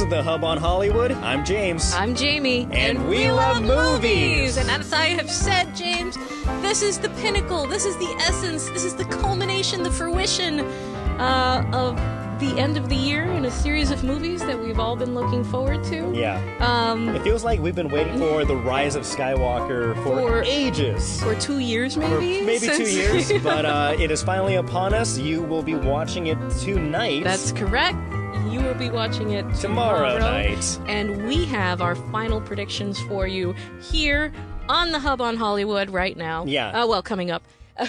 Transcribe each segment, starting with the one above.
This is the Hub on Hollywood. I'm James. I'm Jamie. And we love movies. And as I have said, James, this is the pinnacle. This is the essence. This is the culmination, the fruition of the end of the year in a series of movies that we've all been looking forward to. Yeah. It feels like we've been waiting for the rise of Skywalker for ages. For 2 years, maybe? Maybe 2 years, but it is finally upon us. You will be watching it tonight. That's correct. You will be watching it tomorrow night. And we have our final predictions for you here on the Hub on Hollywood right now. Yeah. Well, coming up.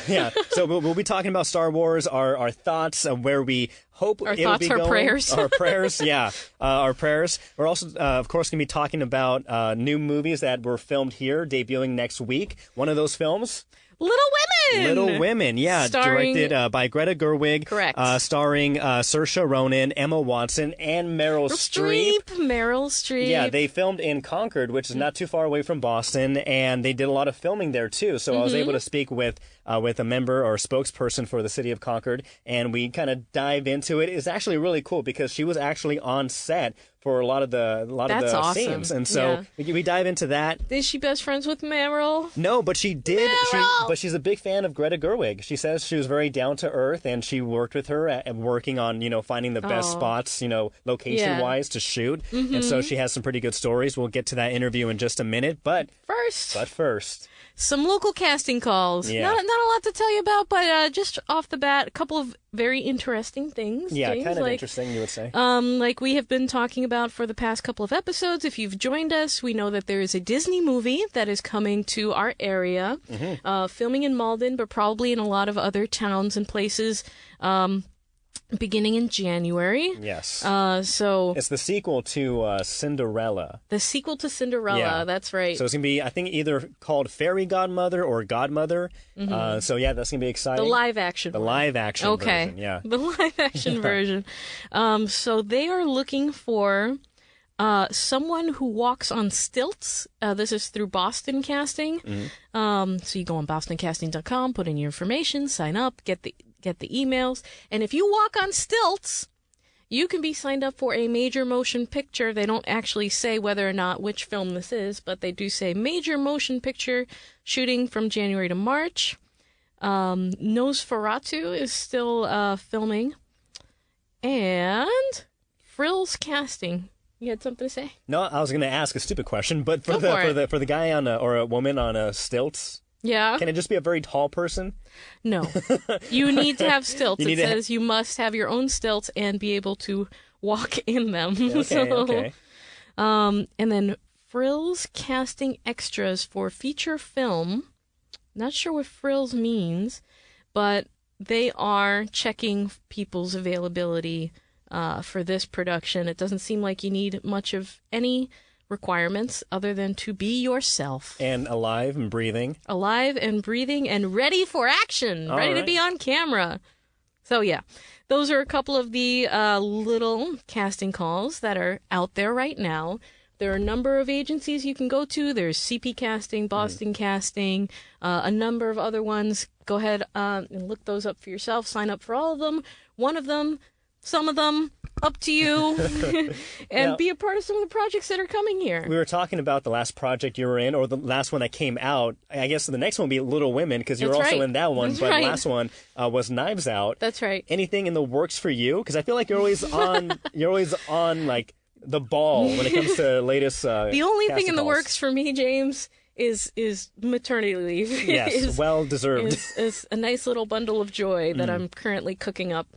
Yeah, so we'll be talking about Star Wars, our thoughts of where we hope our it'll thoughts, be our going. Prayers. Our prayers, yeah, our prayers. We're also, of course, going to be talking about new movies that were filmed here, debuting next week. One of those films... Little Women, yeah, directed by Greta Gerwig. Correct. Starring Saoirse Ronan, Emma Watson, and Meryl Streep. Yeah, they filmed in Concord, which is not too far away from Boston, and they did a lot of filming there, too. So I was able to speak with a member or spokesperson for the city of Concord, and we kind of dive into it. It's actually really cool because she was actually on set for a lot of the awesome. scenes, and so we dive into that. Is she best friends with Meryl? No, but she did. But she's a big fan of Greta Gerwig. She says she was very down to earth, and she worked with her at working on finding the best spots location wise to shoot. And so she has some pretty good stories. We'll get to that interview in just a minute, but first. Some local casting calls. Yeah. Not a lot to tell you about, but just off the bat, a couple of very interesting things. Yeah, James, kind of interesting, you would say. Like we have been talking about for the past couple of episodes. If you've joined us, we know that there is a Disney movie that is coming to our area, filming in Malden, but probably in a lot of other towns and places. Beginning in January. Yes. So it's the sequel to Cinderella. The sequel to Cinderella, that's right. So it's going to be, I think, either called Fairy Godmother or Godmother. So yeah, that's going to be exciting. The live action version, yeah. The live action version. So they are looking for someone who walks on stilts. This is through Boston Casting. So you go on bostoncasting.com, put in your information, sign up, get the emails, and if you walk on stilts, you can be signed up for a major motion picture. They don't actually say whether or not which film this is, but they do say major motion picture shooting from January to March. Nosferatu is still filming, and Frills Casting. You had something to say? No, I was going to ask a stupid question, but for the guy on or a woman on stilts. Yeah. Can it just be a very tall person? No. You need to have stilts. It says you must have your own stilts and be able to walk in them. Okay. And then Frills Casting Extras for feature film. Not sure what frills means, but they are checking people's availability for this production. It doesn't seem like you need much of any requirements other than to be yourself. And alive and breathing and ready for action. Ready to be on camera. So yeah, those are a couple of the little casting calls that are out there right now. There are a number of agencies you can go to. There's CP Casting, Boston Casting, a number of other ones. Go ahead and look those up for yourself. Sign up for all of them. One of them, some of them, up to you, and be a part of some of the projects that are coming here. We were talking about the last project you were in, or the last one that came out. I guess the next one will be Little Women, because you were also in that one, the last one was Knives Out. That's right. Anything in the works for you? Because I feel like you're always on like the ball when it comes to latest the only thing in the calls. works for me, James, is maternity leave. Yes, well deserved. Is a nice little bundle of joy that I'm currently cooking up.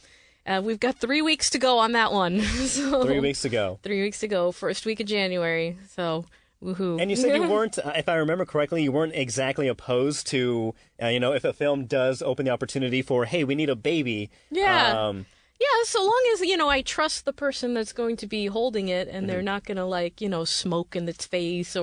We've got 3 weeks to go on that one. 3 weeks to go. 3 weeks to go. First week of January. So, woohoo. And you said you weren't, if I remember correctly, you weren't exactly opposed to, if a film does open the opportunity for, hey, we need a baby. Yeah. Yeah, so long as, I trust the person that's going to be holding it and they're not going to, smoke in its face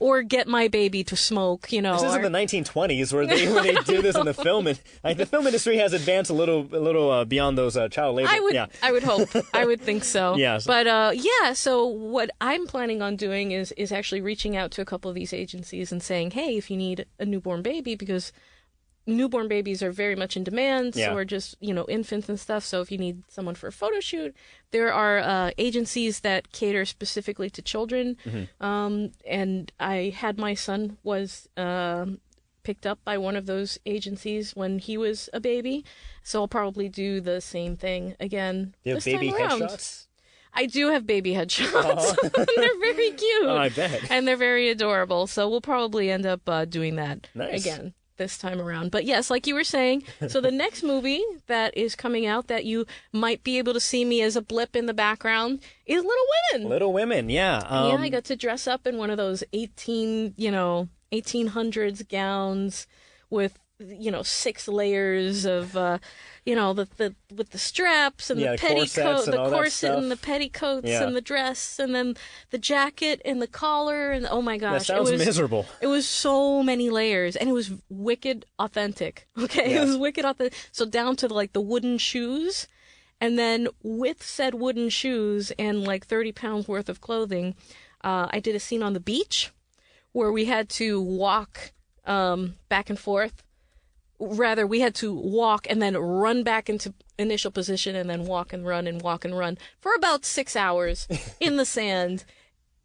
or get my baby to smoke, This isn't the 1920s where they do this in the film. And the film industry has advanced a little beyond those child labor. I would hope. I would think so. Yes. But, so what I'm planning on doing is actually reaching out to a couple of these agencies and saying, hey, if you need a newborn baby, because newborn babies are very much in demand, Yeah. or just, infants and stuff. So if you need someone for a photo shoot, there are agencies that cater specifically to children. And I had my son was picked up by one of those agencies when he was a baby. So I'll probably do the same thing again Do you have this baby time around. headshots? I do have baby headshots. They're very cute. Oh, I bet. And they're very adorable. So we'll probably end up doing that Nice. again this time around. But yes, like you were saying, so the next movie that is coming out that you might be able to see me as a blip in the background is Little Women. Little Women, yeah. Yeah, I got to dress up in one of those 1800s gowns with 6 layers of with the straps and the petticoat, the corset and the petticoats and the dress and then the jacket and the collar, and oh my gosh, that sounds miserable. It was so many layers, and it was wicked authentic. Okay, Yeah. It was wicked authentic. So down to like the wooden shoes, and then with said wooden shoes and like 30 pounds worth of clothing, I did a scene on the beach where we had to walk back and forth. Rather, we had to walk and then run back into initial position and then walk and run for about 6 hours in the sand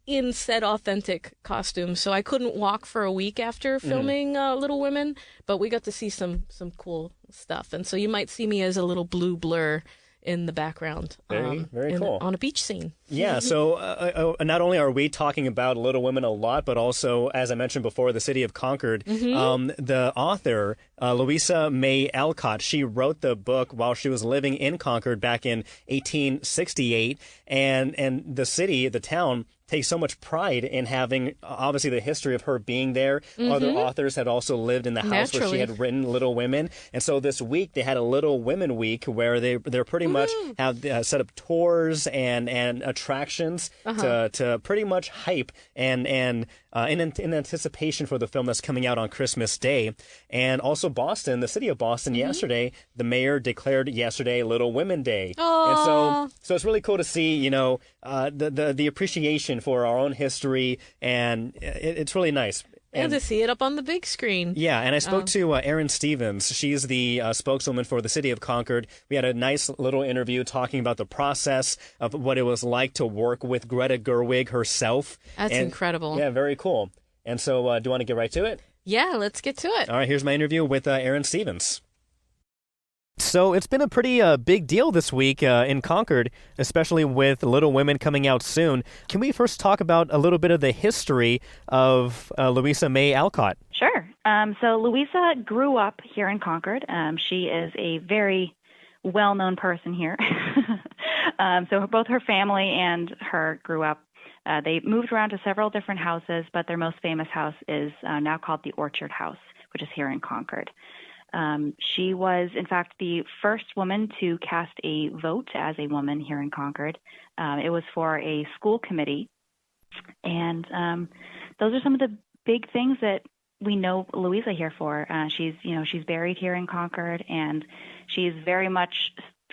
in said authentic costumes. So I couldn't walk for a week after filming Little Women, but we got to see some cool stuff. And so you might see me as a little blue blur in the background. Very cool. On a beach scene. Yeah, so not only are we talking about Little Women a lot, but also, as I mentioned before, the city of Concord. The author, Louisa May Alcott, she wrote the book while she was living in Concord back in 1868, and the city, the town, takes so much pride in having, obviously, the history of her being there. Other authors had also lived in the house where she had written Little Women. And so this week, they had a Little Women Week where they're pretty much have set up tours and attractions to pretty much hype and in anticipation for the film that's coming out on Christmas Day. And also Boston, the city of Boston, yesterday, the mayor declared yesterday Little Women Day. Aww. And so it's really cool to see, the appreciation for our own history, and it's really nice. And to see it up on the big screen. Yeah, and I spoke to Erin Stevens. She's the spokeswoman for the city of Concord. We had a nice little interview talking about the process of what it was like to work with Greta Gerwig herself. That's incredible. Yeah, very cool. And so do you want to get right to it? Yeah, let's get to it. All right, here's my interview with Erin Stevens. So it's been a pretty big deal this week in Concord, especially with Little Women coming out soon. Can we first talk about a little bit of the history of Louisa May Alcott? Sure. So Louisa grew up here in Concord. She is a very well-known person here. So both her family and her grew up. They moved around to several different houses, but their most famous house is now called the Orchard House, which is here in Concord. She was, in fact, the first woman to cast a vote as a woman here in Concord. It was for a school committee. And those are some of the big things that we know Louisa here for. She's buried here in Concord, and she's very much,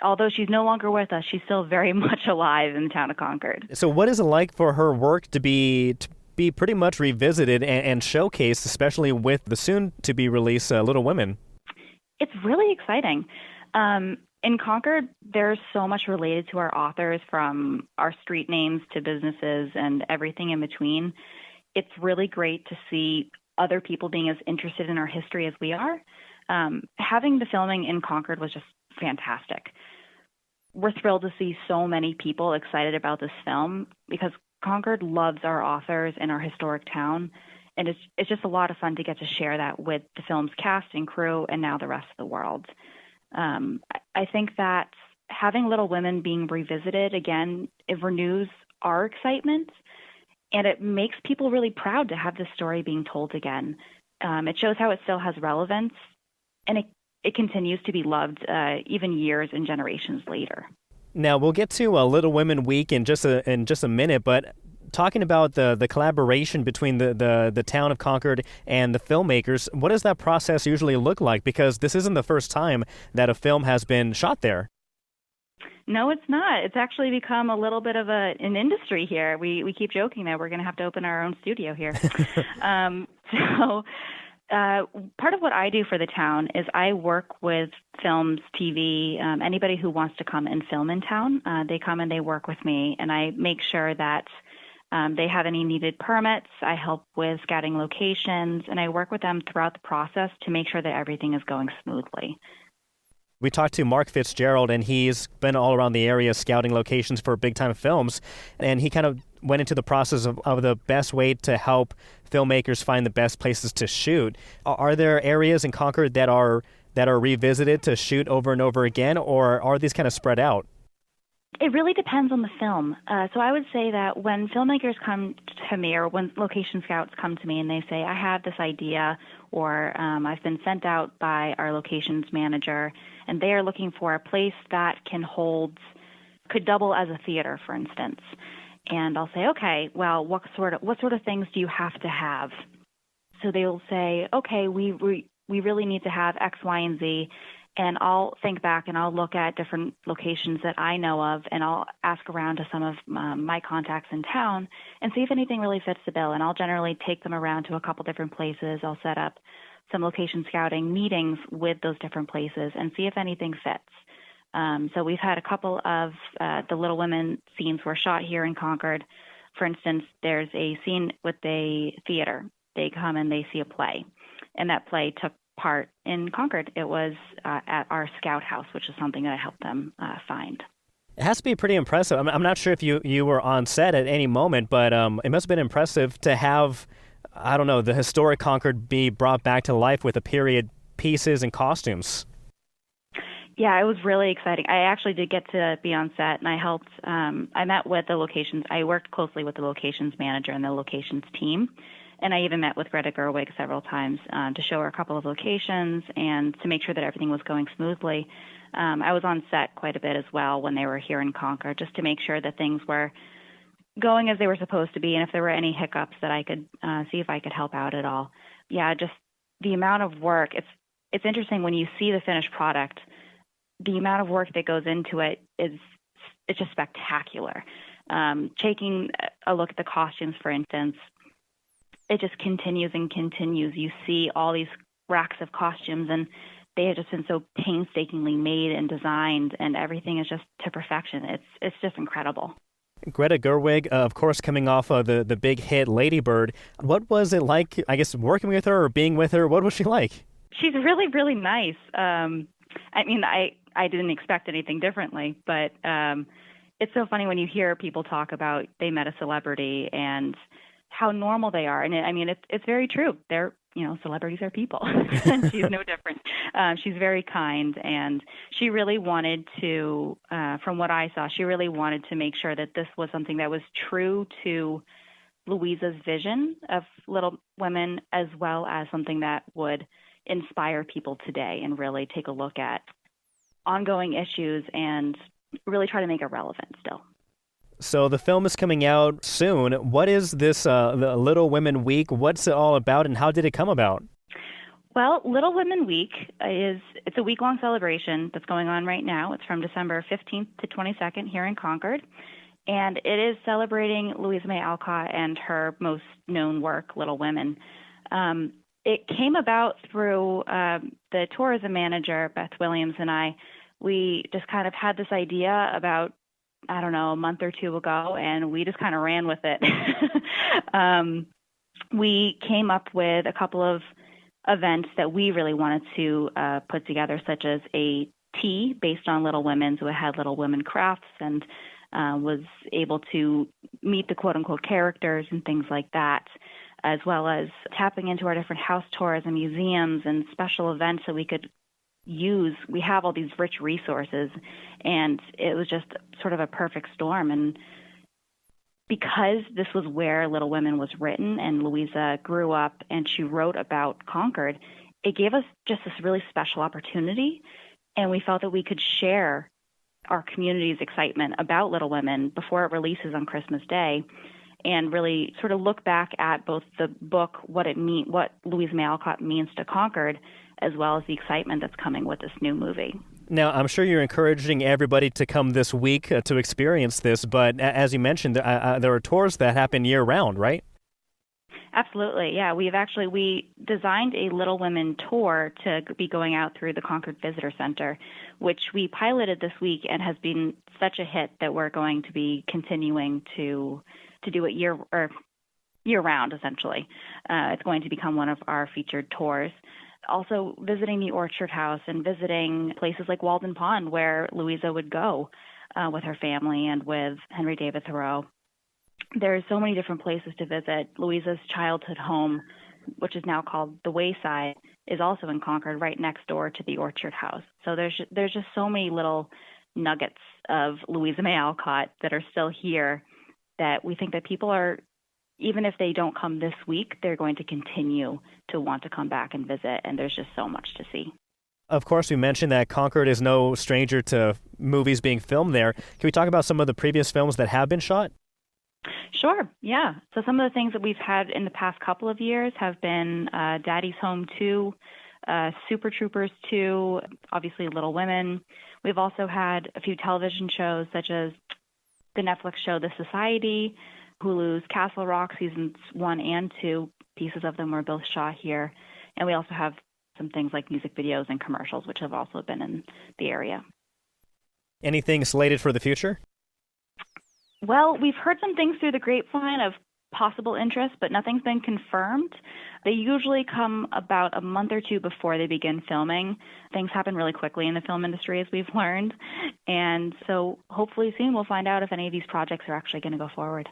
although she's no longer with us, she's still very much alive in the town of Concord. So what is it like for her work to be pretty much revisited and showcased, especially with the soon-to-be-released Little Women? It's really exciting. In Concord, there's so much related to our authors, from our street names to businesses and everything in between. It's really great to see other people being as interested in our history as we are. Having the filming in Concord was just fantastic. We're thrilled to see so many people excited about this film because Concord loves our authors and our historic town. And it's just a lot of fun to get to share that with the film's cast and crew and now the rest of the world. I think that having Little Women being revisited again, it renews our excitement, and it makes people really proud to have this story being told again. It shows how it still has relevance, and it continues to be loved even years and generations later. Now, we'll get to Little Women Week in just a minute, but talking about the collaboration between the town of Concord and the filmmakers, what does that process usually look like? Because this isn't the first time that a film has been shot there. No, it's not. It's actually become a little bit of an industry here. We keep joking that we're going to have to open our own studio here. So Part of what I do for the town is I work with films, TV, anybody who wants to come and film in town. They come and they work with me, and I make sure that they have any needed permits. I help with scouting locations, and I work with them throughout the process to make sure that everything is going smoothly. We talked to Mark Fitzgerald, and he's been all around the area scouting locations for big-time films, and he kind of went into the process of the best way to help filmmakers find the best places to shoot. Are there areas in Concord that are revisited to shoot over and over again, or are these kind of spread out? It really depends on the film. So I would say that when filmmakers come to me, or when location scouts come to me and they say, I have this idea, or I've been sent out by our locations manager, and they are looking for a place that could double as a theater, for instance. And I'll say, okay, well, what sort of things do you have to have? So they'll say, okay, we really need to have X, Y, and Z. And I'll think back and I'll look at different locations that I know of, and I'll ask around to some of my contacts in town and see if anything really fits the bill. And I'll generally take them around to a couple different places. I'll set up some location scouting meetings with those different places and see if anything fits. So we've had a couple of the Little Women scenes were shot here in Concord. For instance, there's a scene with a theater. They come and they see a play, and that play took part in Concord. It was at our Scout House, which is something that I helped them find. It has to be pretty impressive. I'm not sure if you were on set at any moment, but it must have been impressive to have, I don't know, the historic Concord be brought back to life with the period pieces and costumes. Yeah, it was really exciting. I actually did get to be on set, and I helped. I met with the locations. I worked closely with the locations manager and the locations team. And I even met with Greta Gerwig several times to show her a couple of locations and to make sure that everything was going smoothly. I was on set quite a bit as well when they were here in Concord, just to make sure that things were going as they were supposed to be, and if there were any hiccups that I could see if I could help out at all. Yeah, just the amount of work. It's interesting when you see the finished product. The amount of work that goes into it's just spectacular. Taking a look at the costumes, for instance, it just continues and continues. You see all these racks of costumes, and they have just been so painstakingly made and designed, and everything is just to perfection. It's just incredible. Greta Gerwig, of course, coming off of the big hit Lady Bird. What was it like, I guess, working with her or being with her? What was she like? She's really, really nice. I mean, I didn't expect anything differently, but it's so funny when you hear people talk about they met a celebrity and how normal they are. And it's very true. Celebrities are people. And she's no different. She's very kind, and she really wanted to, from what I saw, she really wanted to make sure that this was something that was true to Louisa's vision of Little Women, as well as something that would inspire people today and really take a look at ongoing issues and really try to make it relevant still. So the film is coming out soon. What is this the Little Women Week? What's it all about, and how did it come about? Well, Little Women Week it's a week-long celebration that's going on right now. It's from December 15th to 22nd here in Concord, and it is celebrating Louisa May Alcott and her most known work, Little Women. It came about through the tourism manager, Beth Williams, and I. We just kind of had this idea about, I don't know, a month or two ago, and we just kind of ran with it. We came up with a couple of events that we really wanted to put together, such as a tea based on Little Women, so it had Little Women crafts and was able to meet the quote-unquote characters and things like that, as well as tapping into our different house tours and museums and special events that we could use. We have all these rich resources, and it was just sort of a perfect storm. And because this was where Little Women was written and Louisa grew up and she wrote about Concord, it gave us just this really special opportunity, and we felt that we could share our community's excitement about Little Women before it releases on Christmas Day, and really sort of look back at both the book, what Louisa May Alcott means to Concord, as well as the excitement that's coming with this new movie. Now, I'm sure you're encouraging everybody to come this week to experience this, but as you mentioned, there are tours that happen year-round, right? Absolutely, yeah. We designed a Little Women tour to be going out through the Concord Visitor Center, which we piloted this week and has been such a hit that we're going to be continuing to do it year round, essentially. It's going to become one of our featured tours. Also visiting the Orchard House and visiting places like Walden Pond, where Louisa would go with her family and with Henry David Thoreau. There's so many different places to visit. Louisa's childhood home, which is now called the Wayside, is also in Concord, right next door to the Orchard House. So there's just so many little nuggets of Louisa May Alcott that are still here that we think that people are, even if they don't come this week, they're going to continue to want to come back and visit, and there's just so much to see. Of course, we mentioned that Concord is no stranger to movies being filmed there. Can we talk about some of the previous films that have been shot? Sure, yeah. So some of the things that we've had in the past couple of years have been Daddy's Home 2, Super Troopers 2, obviously Little Women. We've also had a few television shows such as the Netflix show The Society, Hulu's Castle Rock seasons 1 and 2. Pieces of them were both shot here. And we also have some things like music videos and commercials, which have also been in the area. Anything slated for the future? Well, we've heard some things through the grapevine of possible interest, but nothing's been confirmed. They usually come about a month or two before they begin filming. Things happen really quickly in the film industry, as we've learned. And so hopefully soon we'll find out if any of these projects are actually going to go forward.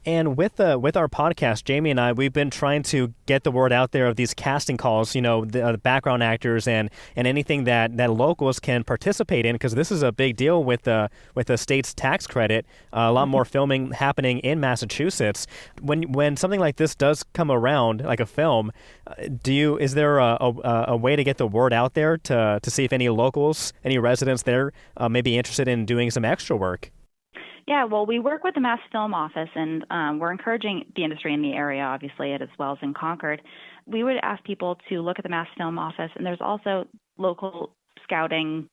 And with our podcast, Jamie and I, we've been trying to get the word out there of these casting calls, the background actors and anything that locals can participate in, because this is a big deal with the state's tax credit. A lot more filming happening in Massachusetts. When something like this does come around, like a film, is there a way to get the word out there to see if any locals, any residents there may be interested in doing some extra work? Yeah, well, we work with the Mass Film Office, and we're encouraging the industry in the area, obviously, as well as in Concord. We would ask people to look at the Mass Film Office, and there's also local scouting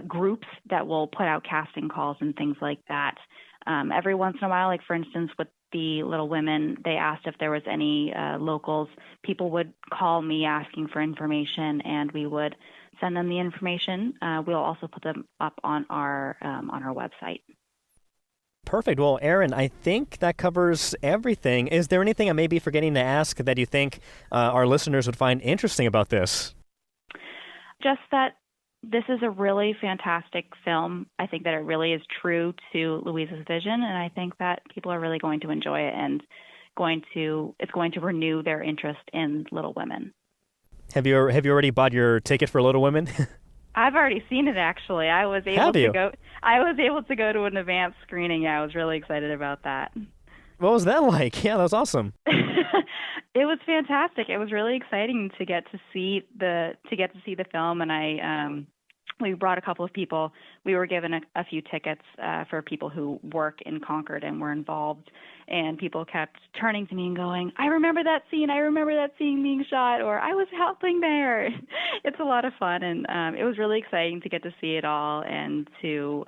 groups that will put out casting calls and things like that. Every once in a while, like for instance, with the Little Women, they asked if there was any locals. People would call me asking for information, and we would send them the information. We'll also put them up on our website. Perfect. Well, Erin, I think that covers everything. Is there anything I may be forgetting to ask that you think our listeners would find interesting about this? Just that this is a really fantastic film. I think that it really is true to Louisa's vision, and I think that people are really going to enjoy it and it's going to renew their interest in Little Women. Have you already bought your ticket for Little Women? I've already seen it, actually. I was able to go to an advanced screening. Yeah, I was really excited about that. What was that like? Yeah, that was awesome. It was fantastic. It was really exciting to get to see the film, and we brought a couple of people. We were given a few tickets for people who work in Concord and were involved, and people kept turning to me and going, "I remember that scene. I remember that scene being shot," or "I was helping there." It's a lot of fun, and it was really exciting to get to see it all and to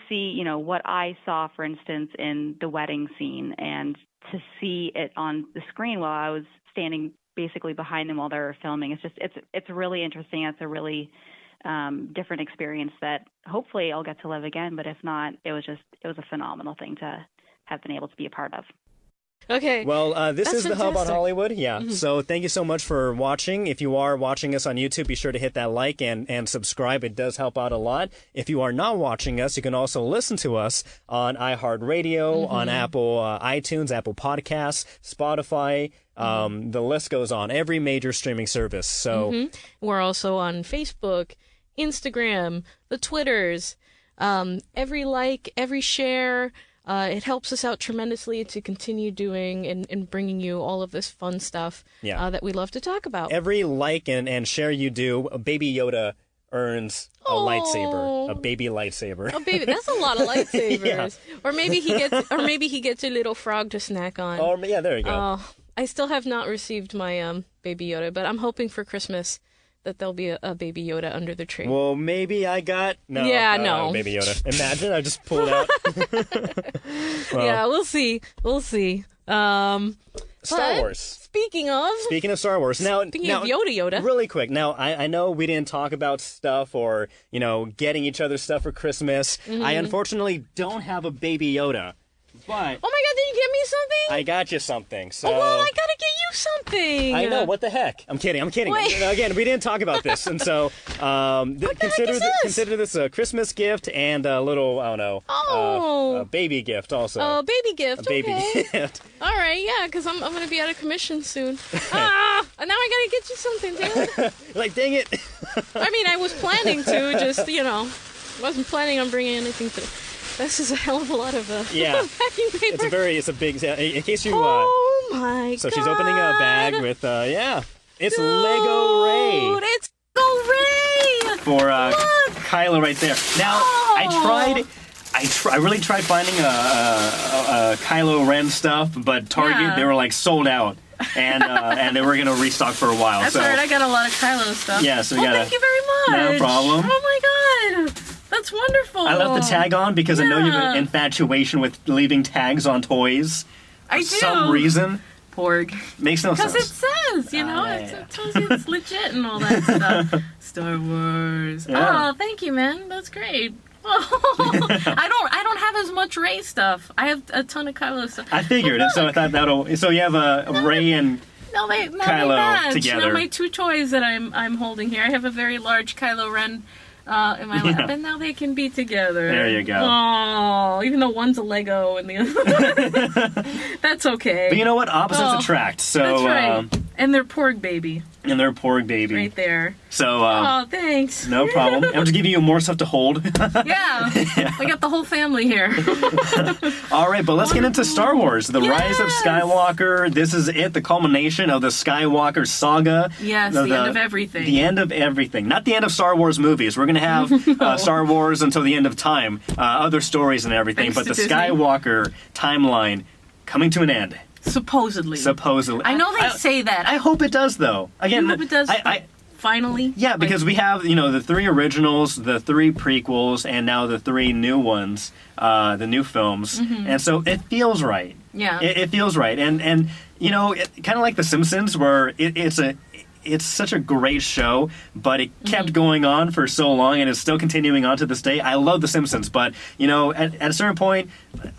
see, what I saw, for instance, in the wedding scene, and to see it on the screen while I was standing basically behind them while they were filming. It's really interesting. It's a really different experience that hopefully I'll get to live again. But if not, it was a phenomenal thing to have been able to be a part of. Okay. Well, this is fantastic. The Hub on Hollywood. Yeah. Mm-hmm. So thank you so much for watching. If you are watching us on YouTube, be sure to hit that like and subscribe. It does help out a lot. If you are not watching us, you can also listen to us on iHeartRadio, on Apple iTunes, Apple Podcasts, Spotify. The list goes on. Every major streaming service. So we're also on Facebook, Instagram, the Twitters. Every like, every share. It helps us out tremendously to continue doing and bringing you all of this fun stuff that we love to talk about. Every like and share you do, Baby Yoda earns a lightsaber, a baby lightsaber. A baby, that's a lot of lightsabers. Yeah. Or maybe he gets a little frog to snack on. Oh yeah, there you go. I still have not received my Baby Yoda, but I'm hoping for Christmas that there'll be a Baby Yoda under the tree. Well, maybe I got... No, Baby Yoda. Imagine I just pulled out. Well, yeah, we'll see. Star Wars. Speaking of Star Wars, now of Yoda. Really quick. Now, I know we didn't talk about stuff or getting each other stuff for Christmas. I unfortunately don't have a Baby Yoda, but oh my God, did you get me something? I got you something. So well, I gotta get you something. I know. What the heck? I'm kidding. Again, we didn't talk about this, and so consider this a Christmas gift and a little a baby gift also. Oh, baby gift. A baby gift. All right, yeah, because I'm gonna be out of commission soon. Now I gotta get you something, dude. Like, dang it. I mean, I was planning to, just wasn't planning on bringing anything today. This is a hell of a lot of packing paper. It's a big, in case you... oh my God. So she's opening a bag with, it's Dude, Lego Ray. It's Lego Ray! For Kylo right there. Now, I really tried finding a Kylo Ren stuff, but Target, they were like sold out. And they were going to restock for a while. That's all right, I got a lot of Kylo stuff. Yeah, so we got thank you very much. No problem. Oh my God. That's wonderful. I left the tag on because I know you have an infatuation with leaving tags on toys. I do. For some reason. Porg. Makes no sense. Because it says, it tells you it's legit and all that stuff. Star Wars. Yeah. Oh, thank you, man. That's great. I don't have as much Rey stuff. I have a ton of Kylo stuff. I figured, and so I thought so you have a Rey and Kylo together. My two toys that I'm holding here. I have a very large Kylo Ren in my lap, and now they can be together. There you go. Oh, even though one's a Lego and the other, that's okay. But you know what? Opposites attract. So that's right. And they're Porg baby. And they're Porg baby. Right there. So. Oh, thanks. No problem. I'm just giving you more stuff to hold. Yeah. We got the whole family here. All right, but let's get into Star Wars. The Rise of Skywalker. This is it, the culmination of the Skywalker saga. Yes, the end of everything. The end of everything. Not the end of Star Wars movies. We're going to have Star Wars until the end of time. Other stories and everything. But the Disney. Skywalker timeline coming to an end. Supposedly. I know they say that. I hope it does, though. Again, I hope it does. Finally. Yeah, because we have, the 3 originals, the 3 prequels, and now the 3 new ones, the new films. Mm-hmm. And so it feels right. Yeah. It feels right. And kind of like The Simpsons, where it's such a great show, but it kept going on for so long and is still continuing on to this day. I love The Simpsons, but, at a certain point,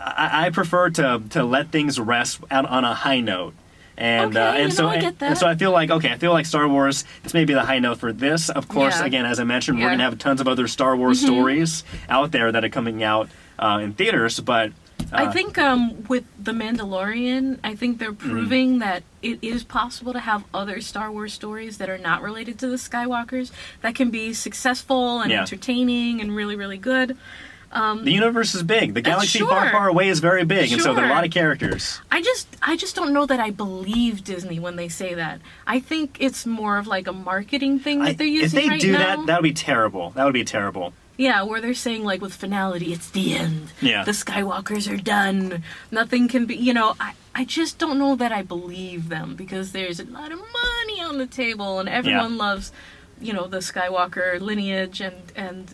I prefer to let things rest on a high note. And I get that. And so I feel like Star Wars, it's maybe the high note for this. Of course, again, as I mentioned, we're going to have tons of other Star Wars stories out there that are coming out in theaters, but... I think with The Mandalorian, I think they're proving that it is possible to have other Star Wars stories that are not related to the Skywalkers that can be successful and entertaining and really, really good. The universe is big. The galaxy far, far away is very big, and so there are a lot of characters. I just don't know that I believe Disney when they say that. I think it's more of like a marketing thing that they're using right now. If they do that would be terrible. That would be terrible. Yeah, where they're saying, like, with finality, it's the end. Yeah. The Skywalkers are done. Nothing can be, I just don't know that I believe them, because there's a lot of money on the table, and everyone loves, the Skywalker lineage and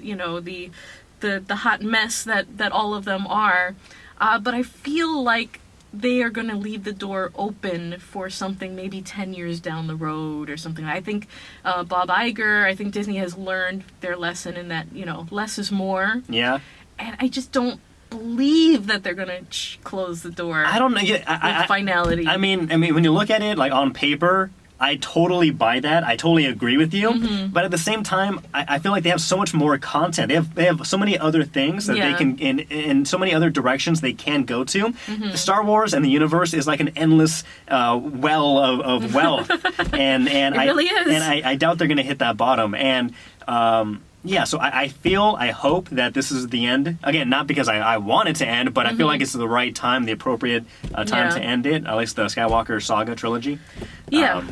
the hot mess that all of them are. But I feel like they are going to leave the door open for something maybe 10 years down the road or something. I think Bob Iger, I think Disney has learned their lesson in that, less is more. Yeah. And I just don't believe that they're going to close the door. I don't know. With finality. I mean, when you look at it, like, on paper, I totally buy that. I totally agree with you. Mm-hmm. But at the same time, I feel like they have so much more content. They have so many other things that they can, in so many other directions they can go to. Mm-hmm. Star Wars and the universe is like an endless well of wealth. and it really is. And I doubt they're going to hit that bottom. And so I hope that this is the end. Again, not because I want it to end, but I feel like it's the right time, the appropriate time to end it, at least the Skywalker saga trilogy. Yeah.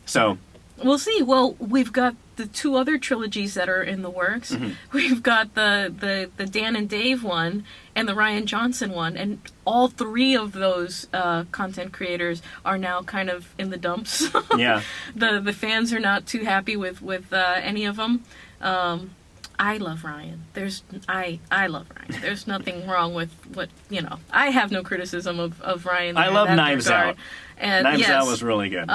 So we'll see. Well, we've got the 2 other trilogies that are in the works. Mm-hmm. We've got the Dan and Dave one and the Rian Johnson one, and all 3 of those content creators are now kind of in the dumps. Yeah. The fans are not too happy with any of them. I love Ryan. I love Ryan. There's nothing wrong with what, I have no criticism of Ryan. I love Knives Out. And Knives Out was really good.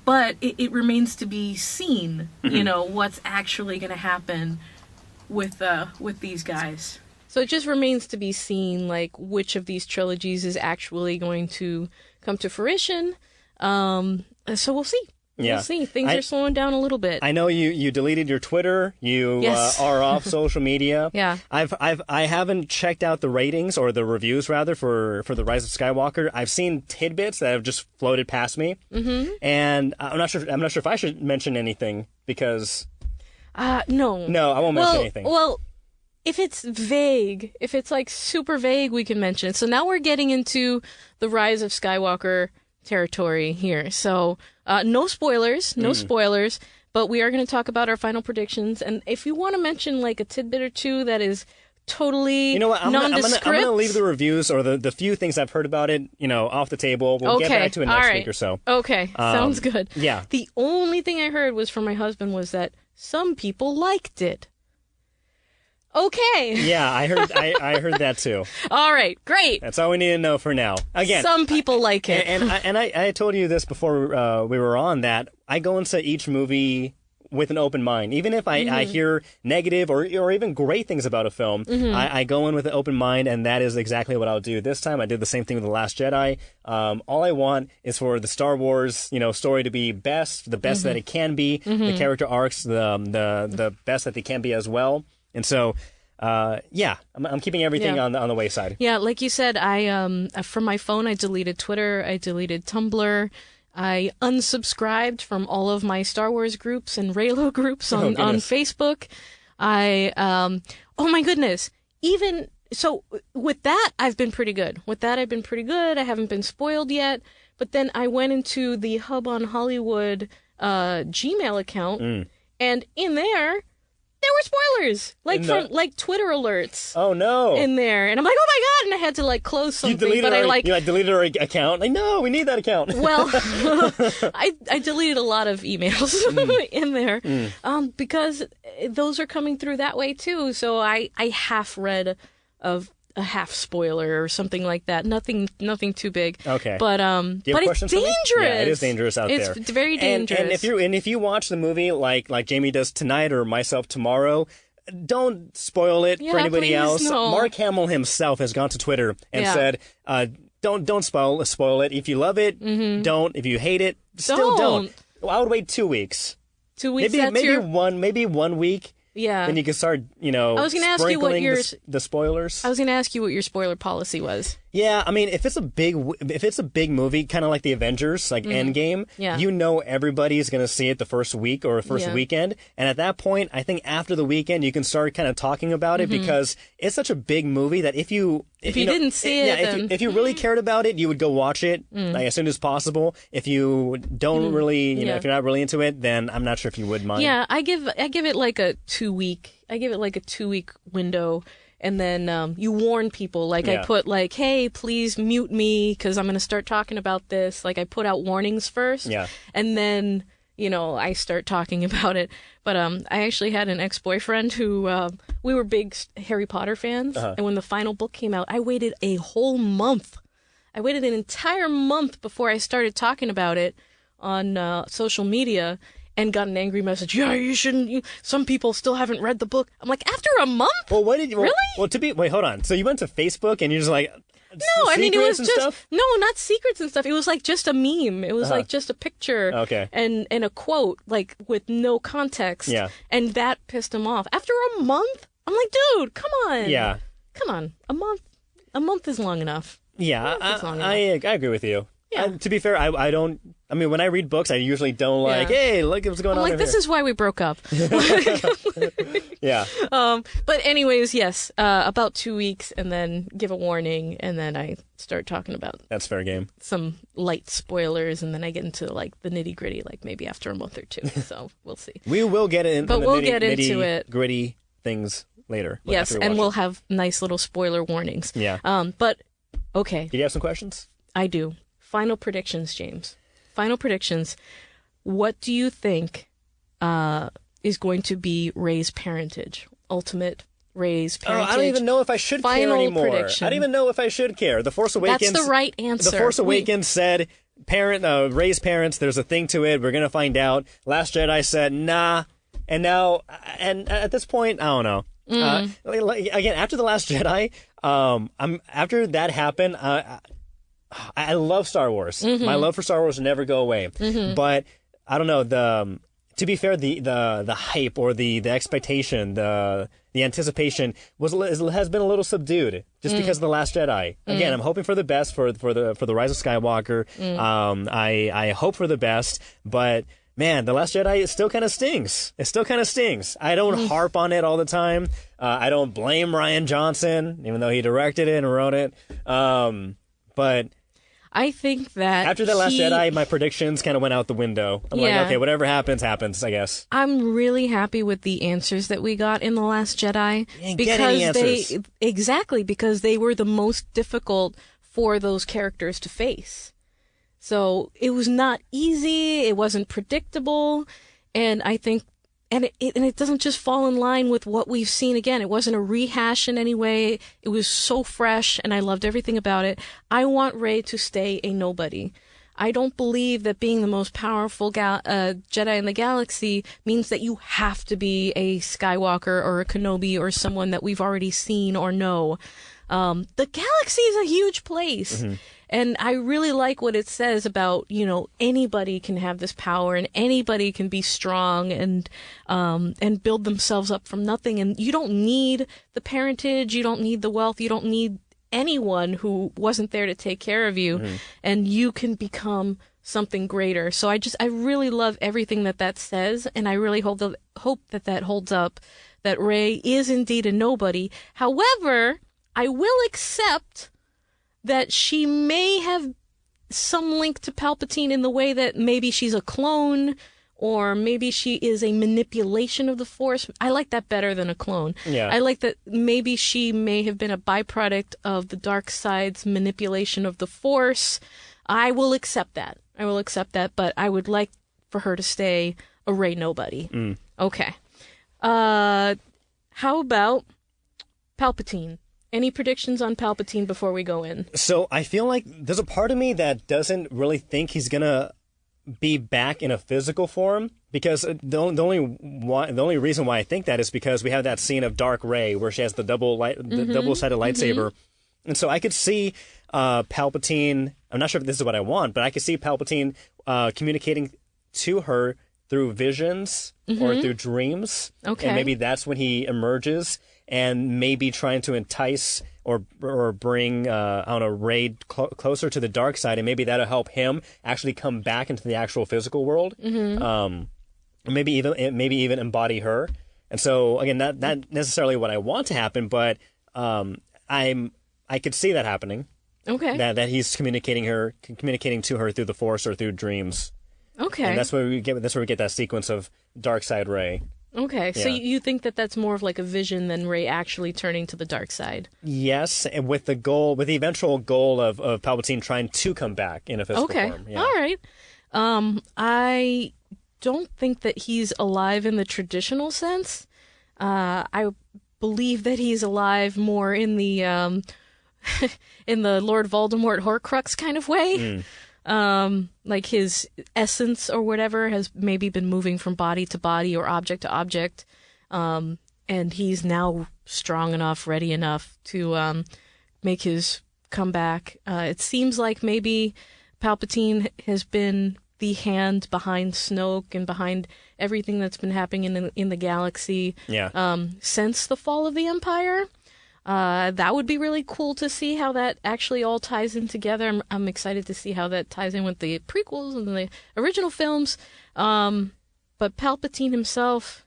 But it remains to be seen, what's actually going to happen with these guys. So it just remains to be seen, like, which of these trilogies is actually going to come to fruition. So we'll see. Yeah. We'll see. Things are slowing down a little bit. I know you deleted your Twitter. You are off social media. Yeah. I haven't checked out the ratings or the reviews rather for the Rise of Skywalker. I've seen tidbits that have just floated past me. Mm-hmm. And I'm not sure if I should mention anything because no. No, I won't mention anything. Well, if it's vague, if it's like super vague, we can mention it. So now we're getting into the Rise of Skywalker territory here. So no spoilers, but we are going to talk about our final predictions. And if you want to mention like a tidbit or two that is totally nondescript, I'm gonna leave the reviews or the few things I've heard about it, off the table. We'll get back to it next week or so. Okay, sounds good. Yeah. The only thing I heard was from my husband was that some people liked it. Okay. Yeah, I heard that too. All right, great. That's all we need to know for now. Again, some people like it. And I told you this before we were on, that I go into each movie with an open mind. Even if I hear negative or even great things about a film, I go in with an open mind, and that is exactly what I'll do this time. I did the same thing with The Last Jedi. All I want is for the Star Wars, story to be the best that it can be, the character arcs, the best that they can be as well. And so, I'm keeping everything on the wayside. Yeah, like you said, I from my phone, I deleted Twitter, I deleted Tumblr, I unsubscribed from all of my Star Wars groups and Raylo groups on Facebook. Oh my goodness, even so, with that, I've been pretty good. I haven't been spoiled yet. But then I went into the Hub on Hollywood Gmail account, and in there were spoilers, like Twitter alerts. Oh no! In there, and I'm like, oh my god! And I had to like close something. You deleted our account. Like, no, we need that account. Well, I deleted a lot of emails in there, because those are coming through that way too. So I half read of a half spoiler or something like that. Nothing too big. Okay. But it's dangerous. Yeah, it is dangerous out there. It's very dangerous. And if you watch the movie like Jamie does tonight or myself tomorrow, don't spoil it for anybody else. No. Mark Hamill himself has gone to Twitter and said, don't spoil it. If you love it, don't. If you hate it, still don't. Well, I would wait 2 weeks. 2 weeks. Maybe 1 week. Yeah. Then you can start, I was going to ask you what the spoilers. I was going to ask you what your spoiler policy was. Yeah, I mean, if it's a big movie, kind of like the Avengers, like Endgame, everybody's going to see it the first week or first weekend. And at that point, I think after the weekend, you can start kind of talking about it because it's such a big movie that if you didn't see it, if you really cared about it, you would go watch it like as soon as possible. If you don't really, if you're not really into it, then I'm not sure if you would mind. Yeah, I give it like a 2 week. I give it like a 2 week window. And then you warn people, like I put like, hey, please mute me because I'm going to start talking about this. Like I put out warnings first. Yeah. And then, I start talking about it. But I actually had an ex-boyfriend who, we were big Harry Potter fans. And when the final book came out, I waited a whole month. I waited an entire month before I started talking about it on social media. And got an angry message. Yeah, you shouldn't. Some people still haven't read the book. I'm like, after a month? Well, really? Wait, hold on. So you went to Facebook and you're just like, no, I mean it was just stuff? No, not secrets and stuff. It was like just a meme. It was like just a picture, and a quote, like with no context. Yeah, and that pissed him off. After a month, I'm like, dude, come on. Yeah, come on. A month is long enough. Yeah, I agree with you. Yeah. To be fair, I don't. I mean, when I read books, I usually don't hey, look what's going on. I'm like, this is why we broke up. Yeah. But anyways, yes, about 2 weeks, and then give a warning, and then I start talking about. That's fair game. Some light spoilers, and then I get into like the nitty gritty, like maybe after a month or two. So we'll see. We will get it. But we'll get into it. Gritty things later. Yes, and we'll have nice little spoiler warnings. Yeah. But okay. Do you have some questions? I do. Final predictions, James. Final predictions. What do you think is going to be Rey's parentage? ultimate Rey's parentage. I don't even know if I should care anymore. Prediction. I don't even know if I should care. The Force Awakens. That's the right answer. The Force Awakens said, Rey's parents, there's a thing to it. We're going to find out. Last Jedi said, nah. And now, and at this point, I don't know. Again, after The Last Jedi, after that happened, I love Star Wars. My love for Star Wars will never go away. But I don't know, to be fair, the hype or the expectation, the anticipation has been a little subdued just because of The Last Jedi. Again, I'm hoping for the best for the Rise of Skywalker. I hope for the best, but man, The Last Jedi, it still kind of stings. It still kind of stings. I don't harp on it all the time. I don't blame Rian Johnson, even though he directed it and wrote it. But I think that after The Last Jedi, my predictions kind of went out the window. I'm like, okay, whatever happens, I guess. I'm really happy with the answers that we got in The Last Jedi. Because they were the most difficult for those characters to face. So it was not easy. It wasn't predictable. And I think, and it doesn't just fall in line with what we've seen again. It wasn't a rehash in any way. It was so fresh, and I loved everything about it. I want Rey to stay a nobody. I don't believe that being the most powerful Jedi in the galaxy means that you have to be a Skywalker or a Kenobi or someone that we've already seen or know. The galaxy is a huge place. And I really like what it says about, anybody can have this power and anybody can be strong and build themselves up from nothing. And you don't need the parentage, you don't need the wealth, you don't need anyone who wasn't there to take care of you, and you can become something greater. So I really love everything that says, and I really hope that holds up, that Rey is indeed a nobody. However, I will accept that she may have some link to Palpatine in the way that maybe she's a clone, or maybe she is a manipulation of the Force. I like that better than a clone. Yeah. I like that maybe she may have been a byproduct of the dark side's manipulation of the Force. I will accept that. But I would like for her to stay a Rey nobody. Okay. How about Palpatine? Any predictions on Palpatine before we go in? So I feel like there's a part of me that doesn't really think he's going to be back in a physical form, because the only reason why I think that is because we have that scene of Dark Rey where she has the double-sided lightsaber. And so I could see Palpatine, I'm not sure if this is what I want, but I could see Palpatine communicating to her through visions or through dreams. Okay. And maybe that's when he emerges, and maybe trying to entice or bring Rey closer to the dark side, and maybe that'll help him actually come back into the actual physical world. Maybe even embody her. And so again, not necessarily what I want to happen, but I could see that happening. Okay. That he's communicating to her through the Force or through dreams. Okay. And that's where we get that sequence of dark side Rey. Okay, so you think that that's more of like a vision than Rey actually turning to the dark side? Yes, and with the eventual goal of Palpatine trying to come back in a physical form. Yeah. All right. I don't think that he's alive in the traditional sense. I believe that he's alive more in the in the Lord Voldemort Horcrux kind of way. Like his essence or whatever has maybe been moving from body to body or object to object. And he's now strong enough, ready enough to make his comeback. It seems like maybe Palpatine has been the hand behind Snoke and behind everything that's been happening in the galaxy since the fall of the Empire. That would be really cool to see how that actually all ties in together. I'm excited to see how that ties in with the prequels and the original films. But Palpatine himself,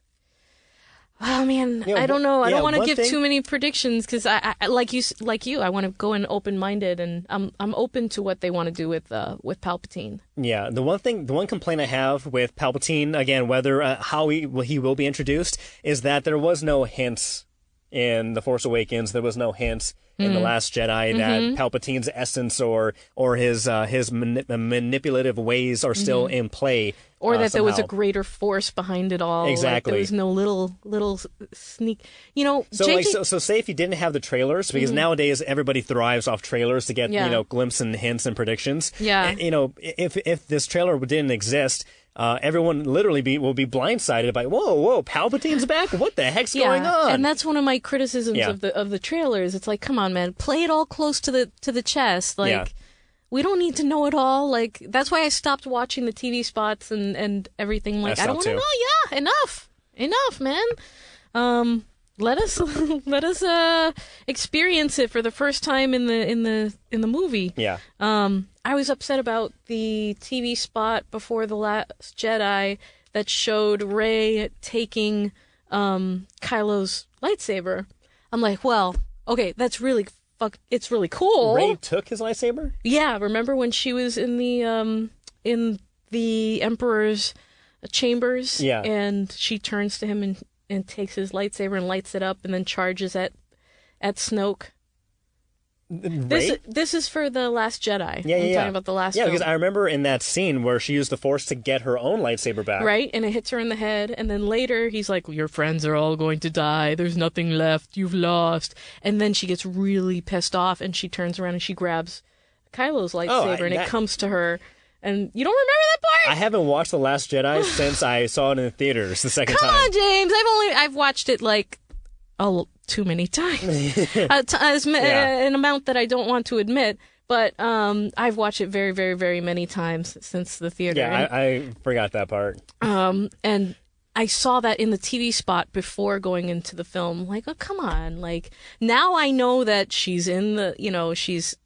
oh man, I don't know. I don't want to give too many predictions because I like you, I want to go in open-minded, and I'm open to what they want to do with Palpatine. Yeah, the one complaint I have with Palpatine, again, whether how he will be introduced, is that there was no hints in The Force Awakens. There was no hint in The Last Jedi that Palpatine's essence or his manipulative ways are still in play. Or that there was a somehow. greater force behind it all. Exactly. Like, there was no little sneak. So say if you didn't have the trailers, because nowadays everybody thrives off trailers to get glimpses and hints and predictions. Yeah. And, if this trailer didn't exist, everyone literally will be blindsided by whoa, Palpatine's back. What the heck's going on? And that's one of my criticisms of the trailers. It's like, come on, man, play it all close to the chest. Like, we don't need to know it all. Like, that's why I stopped watching the TV spots and everything. Like, I don't want to know. Yeah, enough, man. Let us experience it for the first time in the movie. Yeah. I was upset about the TV spot before The Last Jedi that showed Rey taking Kylo's lightsaber. I'm like, well, okay, that's really it's really cool. Rey took his lightsaber? Yeah, remember when she was in the Emperor's chambers? Yeah. And she turns to him and takes his lightsaber and lights it up and then charges at Snoke. This is for The Last Jedi. Yeah, I'm talking about the last film. because I remember in that scene where she used the Force to get her own lightsaber back. Right, and it hits her in the head, and then later he's like, your friends are all going to die, there's nothing left, you've lost. And then she gets really pissed off, and she turns around and she grabs Kylo's lightsaber, and it comes to her. And you don't remember that part? I haven't watched The Last Jedi since I saw it in the theaters the second time. Come on, James, I've watched it like too many times. An amount that I don't want to admit. But I've watched it very, very, very many times since the theater. Yeah, I forgot that part. And I saw that in the TV spot before going into the film. Like, oh, come on. Like, now I know that she's in the,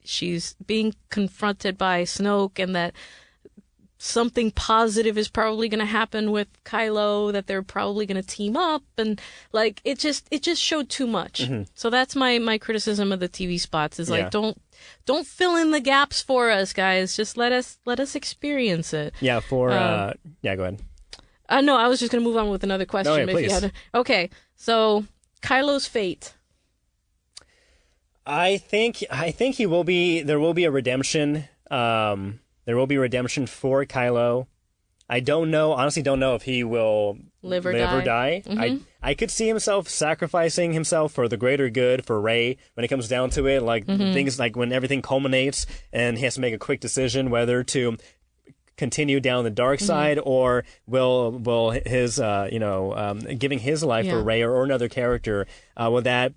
she's being confronted by Snoke, and that something positive is probably going to happen with Kylo, that they're probably going to team up, and like it just showed too much. So that's my criticism of the TV spots is like, don't fill in the gaps for us, guys. Just let us experience it. Yeah, go ahead. No, I was just going to move on with another question. No, yeah, please. Okay, so Kylo's fate. I think he will be. There will be a redemption. There will be redemption for Kylo. I honestly don't know if he will live or die. I could see himself sacrificing himself for the greater good for Rey when it comes down to it. Like things like when everything culminates and he has to make a quick decision whether to continue down the dark side or will his giving his life for Rey or another character, will that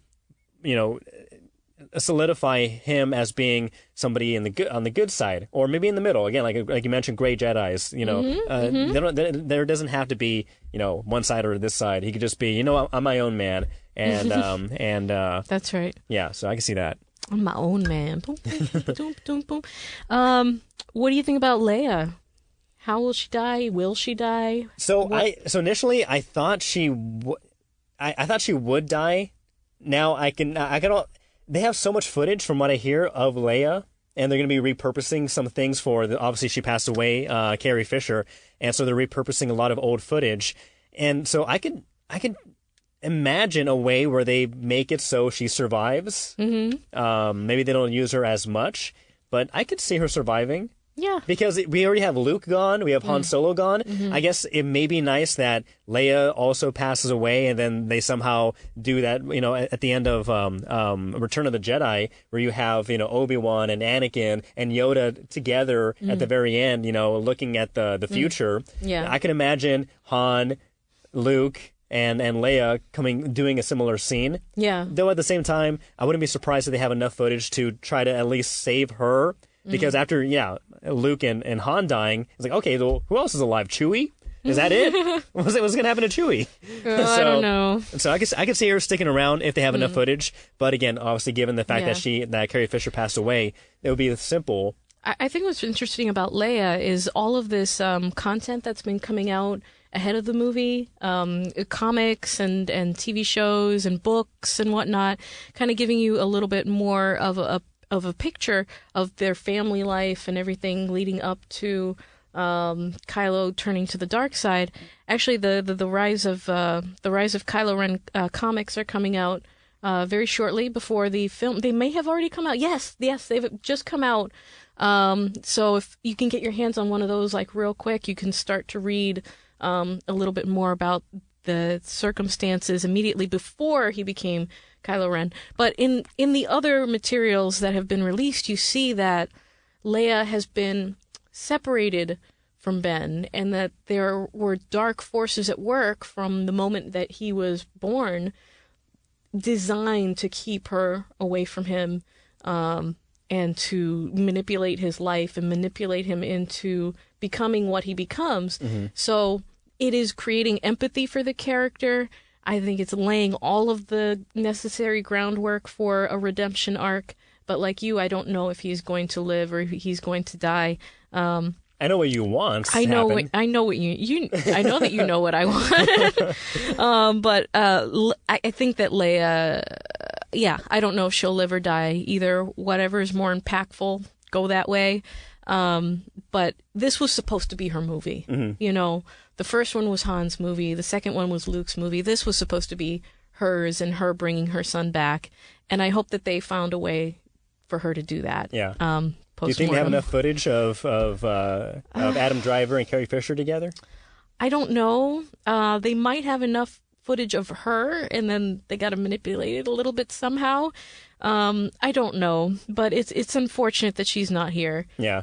solidify him as being somebody on the good side, or maybe in the middle again, like you mentioned, gray Jedis. There doesn't have to be one side or this side. He could just be I'm my own man, and that's right. Yeah, so I can see that. I'm my own man. Boom, boom, boom, boom. What do you think about Leia? How will she die? Will she die? So initially I thought she I thought she would die. Now I can they have so much footage from what I hear of Leia, and they're going to be repurposing some things obviously she passed away, Carrie Fisher, and so they're repurposing a lot of old footage. And so I could imagine a way where they make it so she survives. Maybe they don't use her as much, but I could see her surviving. Yeah. Because we already have Luke gone, we have Han Solo gone. I guess it may be nice that Leia also passes away, and then they somehow do that, at the end of Return of the Jedi, where you have, Obi-Wan and Anakin and Yoda together at the very end, looking at the future. Yeah. I can imagine Han, Luke, and Leia doing a similar scene. Yeah. Though at the same time, I wouldn't be surprised if they have enough footage to try to at least save her. Because after, Luke and Han dying, it's like, okay, well, who else is alive? Chewie? Is that it? What's going to happen to Chewie? I don't know. So I could see her sticking around if they have enough footage. But again, obviously, given the fact that Carrie Fisher passed away, it would be simple. I think what's interesting about Leia is all of this content that's been coming out ahead of the movie, comics and TV shows and books and whatnot, kind of giving you a little bit more of a picture of their family life and everything leading up to Kylo turning to the dark side. Actually, the rise of Kylo Ren comics are coming out very shortly before the film. They may have already come out. Yes, they've just come out. So if you can get your hands on one of those like real quick, you can start to read a little bit more about the circumstances immediately before he became Kylo Ren. But in the other materials that have been released, you see that Leia has been separated from Ben, and that there were dark forces at work from the moment that he was born, designed to keep her away from him, and to manipulate his life and manipulate him into becoming what he becomes. Mm-hmm. So it is creating empathy for the character. I think it's laying all of the necessary groundwork for a redemption arc. But like you, I don't know if he's going to live or if he's going to die. I know what you want. I know what you. I know that you know what I want. But I think that Leia. I don't know if she'll live or die either. Whatever is more impactful, go that way. But this was supposed to be her movie. Mm-hmm. You know, the first one was Han's movie. The second one was Luke's movie. This was supposed to be hers and her bringing her son back. And I hope that they found a way for her to do that. Yeah. Do you think they have enough footage of Adam Driver and Carrie Fisher together? I don't know. They might have enough footage of her, and then they got to manipulate it a little bit somehow. I don't know, but it's unfortunate that she's not here. Yeah.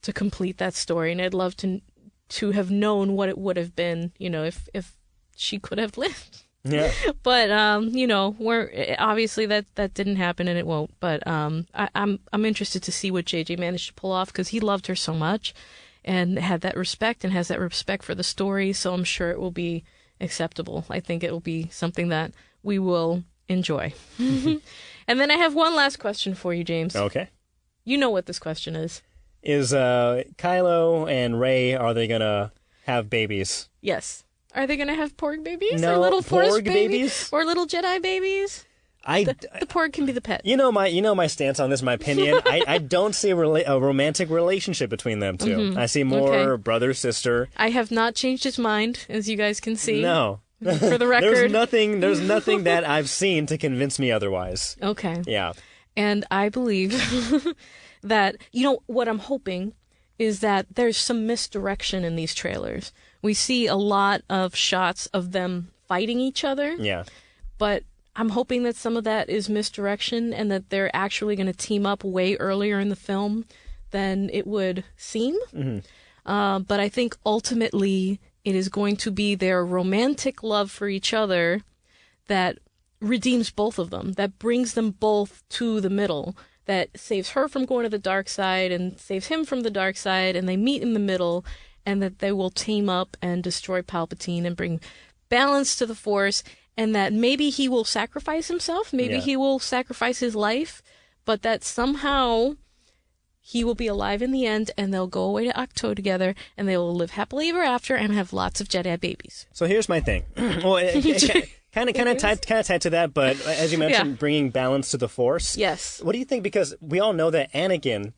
To complete that story, and I'd love to have known what it would have been, you know, if she could have lived. Yeah. But we're obviously that didn't happen, and it won't. But I'm interested to see what JJ managed to pull off, because he loved her so much, and had that respect, and has that respect for the story. So I'm sure it will be acceptable. I think it will be something that we will enjoy. And then I have one last question for you, James. Okay. You know what this question is. Is Kylo and Rey, are they gonna have babies? Yes. Are they going to have Porg babies? No, or little Force babies? Or little Jedi babies? The Porg can be the pet. You know my stance on this, my opinion. I don't see a romantic relationship between them two. Mm-hmm. I see more brother, sister. I have not changed his mind, as you guys can see. No. For the record. There's nothing that I've seen to convince me otherwise. Okay. Yeah. And I believe that, what I'm hoping is that there's some misdirection in these trailers. We see a lot of shots of them fighting each other. Yeah. But I'm hoping that some of that is misdirection, and that they're actually going to team up way earlier in the film than it would seem. Mm-hmm. But I think ultimately it is going to be their romantic love for each other that redeems both of them, that brings them both to the middle, that saves her from going to the dark side and saves him from the dark side, and they meet in the middle, and that they will team up and destroy Palpatine and bring balance to the Force, and that maybe he will sacrifice himself, maybe he will sacrifice his life, but that somehow he will be alive in the end, and they'll go away to Ahch-To together, and they will live happily ever after and have lots of Jedi babies. So here's my thing. Well, kind of tied to that, but as you mentioned, bringing balance to the Force. Yes. What do you think? Because we all know that Anakin,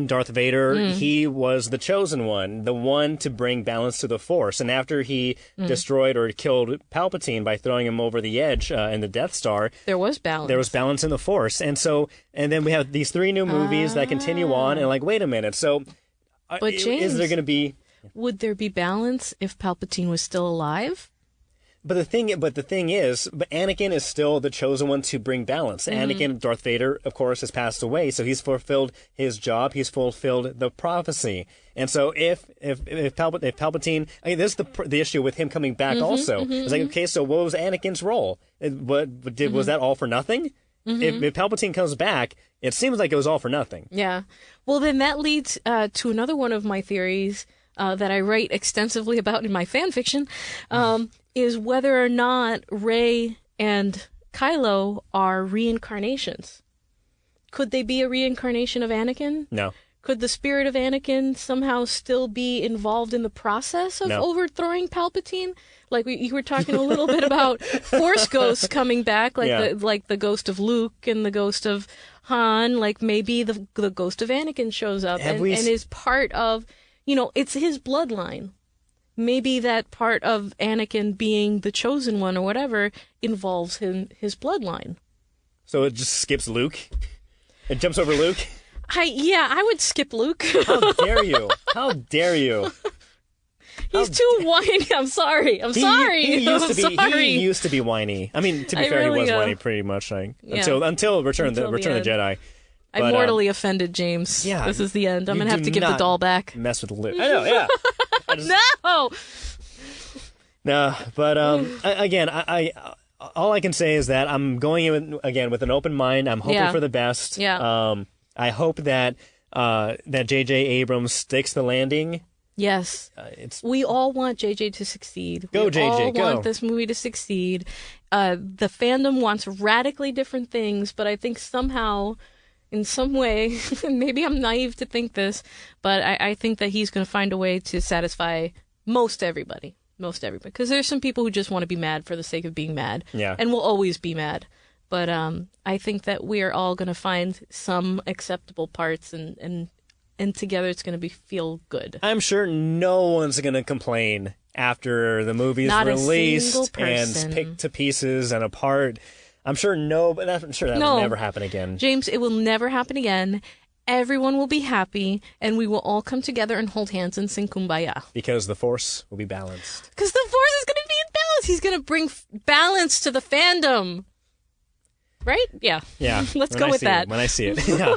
Darth Vader, he was the chosen one, the one to bring balance to the Force. And after he destroyed or killed Palpatine by throwing him over the edge in the Death Star, there was balance. There was balance in the Force. And then we have these 3 new movies that continue on, and wait a minute. So, but James, is there going to be? Would there be balance if Palpatine was still alive? But the thing is, Anakin is still the chosen one to bring balance. Mm-hmm. Anakin, Darth Vader, of course, has passed away, so he's fulfilled his job. He's fulfilled the prophecy. And so, if Palpatine, this is the issue with him coming back. Also, it's like, okay, so what was Anakin's role? Was that all for nothing? Mm-hmm. If Palpatine comes back, it seems like it was all for nothing. Yeah. Well, then that leads to another one of my theories that I write extensively about in my fan fiction. Is whether or not Rey and Kylo are reincarnations. Could they be a reincarnation of Anakin? No. Could the spirit of Anakin somehow still be involved in the process of overthrowing Palpatine? Like you were talking a little bit about Force ghosts coming back, like the ghost of Luke and the ghost of Han. Like maybe the ghost of Anakin shows up and is part of, it's his bloodline. maybe that part of Anakin being the chosen one or whatever involves his bloodline. So it just skips Luke? It jumps over Luke? I would skip Luke. How dare you? How dare you? He's too whiny. I'm sorry. He used to be whiny. I mean, to be fair, really, he was whiny pretty much until Return of the Jedi. But, I mortally offended James. Yeah, this is the end. I'm gonna have to give the doll back. Mess with Luke. I know. Yeah. No. No, but again, I all I can say is that I'm going in again with an open mind. I'm hoping for the best. Yeah. I hope that J.J. Abrams sticks the landing. Yes. We all want JJ to succeed. Go, JJ, go. We all want this movie to succeed. The fandom wants radically different things, but I think somehow, in some way, maybe I'm naive to think this, but I think that he's going to find a way to satisfy most everybody. Because there's some people who just want to be mad for the sake of being mad. Yeah. And will always be mad. But I think that we are all going to find some acceptable parts and together it's going to feel good. I'm sure no one's going to complain after the movie is released and picked to pieces and apart. I'm sure that will never happen again. James, it will never happen again. Everyone will be happy, and we will all come together and hold hands and sing Kumbaya. Because the Force will be balanced. Because the Force is going to be in balance. He's going to bring balance to the fandom. Right? Yeah. Yeah. Let's go with that. When I see it. Yeah.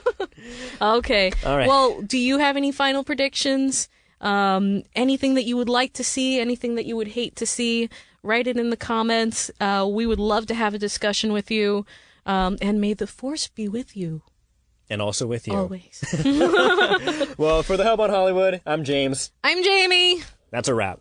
Okay. All right. Well, do you have any final predictions? Anything that you would like to see? Anything that you would hate to see? Write it in the comments. We would love to have a discussion with you. And may the Force be with you. And also with you. Always. Well, for the Help on Hollywood, I'm James. I'm Jamie. That's a wrap.